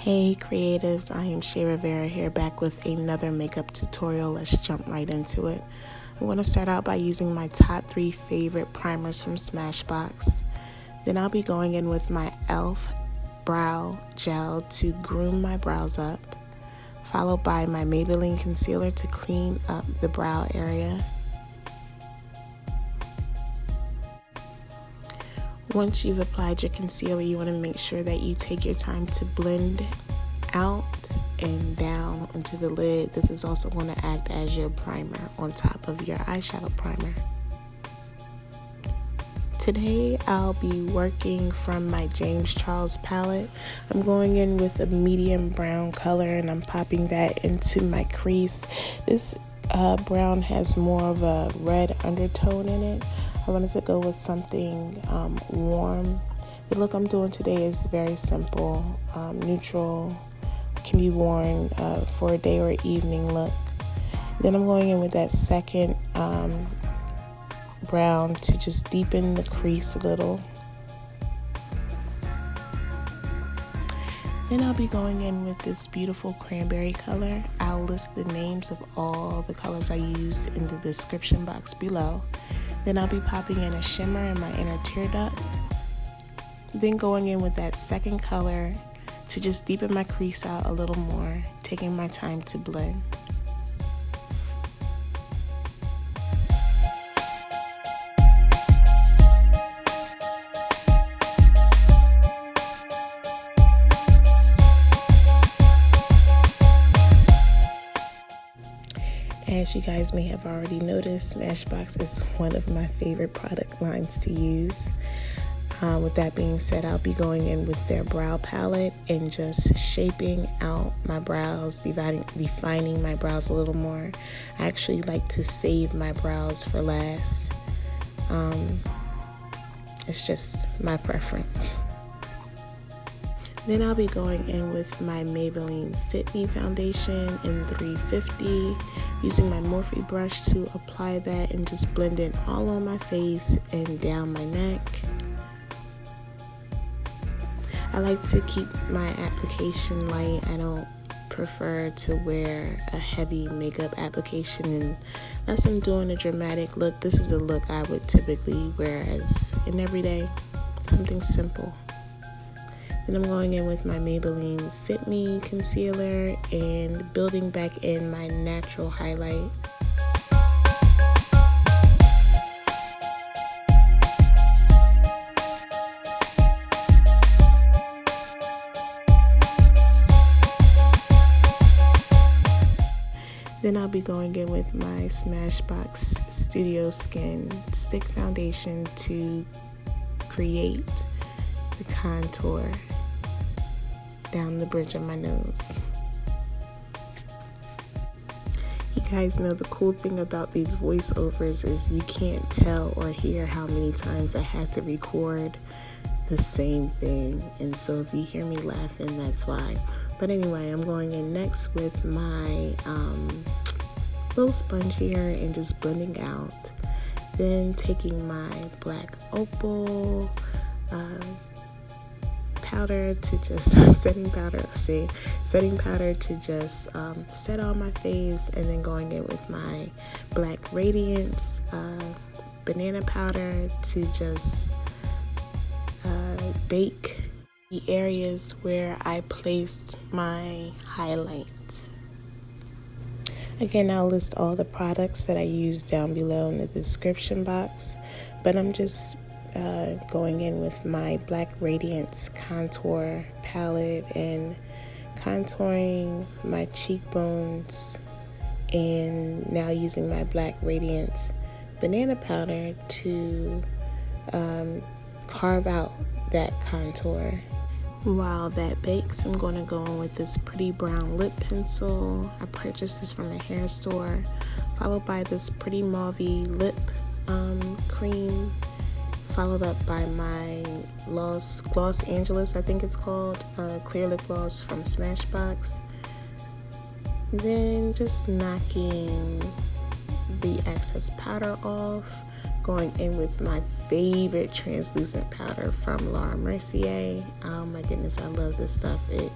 Hey creatives, I am Chey Rivera here back with another makeup tutorial. Let's jump right into it. I'm going to start out by using my top 3 favorite primers from Smashbox. Then I'll be going in with my e.l.f. brow gel to groom my brows up, followed by my Maybelline concealer to clean up the brow area. Once you've applied your concealer, you want to make sure that you take your time to blend out and down into the lid. This is also going to act as your primer on top of your eyeshadow primer. Today I'll be working from my James Charles palette. I'm going in with a medium brown color and I'm popping that into my crease. This brown has more of a red undertone in it. I wanted to go with something warm. The look I'm doing today is very simple, neutral, can be worn for a day or evening look. Then I'm going in with that second brown to just deepen the crease a little. Then I'll be going in with this beautiful cranberry color. I'll list the names of all the colors I used in the description box below. Then I'll be popping in a shimmer in my inner tear duct. Then going in with that second color to just deepen my crease out a little more, taking my time to blend. As you guys may have already noticed, Smashbox is one of my favorite product lines to use. With that being said, I'll be going in with their brow palette and just shaping out my brows, defining my brows a little more. I actually like to save my brows for last. It's just my preference. Then I'll be going in with my Maybelline Fit Shade foundation in 350, using my Morphe brush to apply that and just blend it all on my face and down my neck. I like to keep my application light. I don't prefer to wear a heavy makeup application unless I'm doing a dramatic look. This is a look I would typically wear as an everyday, something simple. Then I'm going in with my Maybelline Fit Me concealer and building back in my natural highlight. Then I'll be going in with my Smashbox Studio Skin Stick Foundation to create the contour down the bridge of my nose. You guys know the cool thing about these voiceovers is you can't tell or hear how many times I have to record the same thing, and so if you hear me laughing, that's why. But anyway, I'm going in next with my little sponge here and just blending out. Then taking my black Opal powder to just setting powder to just set on my face, and then going in with my black Radiance banana powder to just bake the areas where I placed my highlights. Again, I'll list all the products that I use down below in the description box, but I'm just going in with my black Radiance contour palette and contouring my cheekbones, and now using my black Radiance banana powder to carve out that contour. While that bakes, I'm going to go in with this pretty brown lip pencil. I purchased this from a hair store, followed by this pretty mauvey lip cream, followed up by my Los Angeles, I think it's called, clear lip gloss from Smashbox. Then just knocking the excess powder off, Going in with my favorite translucent powder from Laura Mercier. Oh my goodness, I love this stuff. It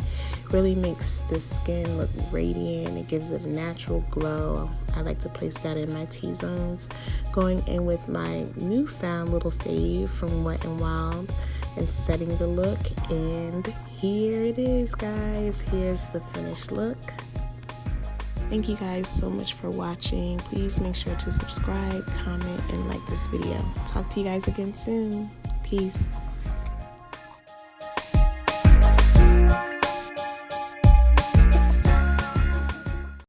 really makes the skin look radiant. It gives it a natural glow. I like to place that in my T-zones. Going in with my newfound little fave from Wet n Wild and setting the look. And here it is, guys. Here's the finished look. Thank you guys so much for watching. Please make sure to subscribe, comment, and like this video. Talk to you guys again soon. Peace.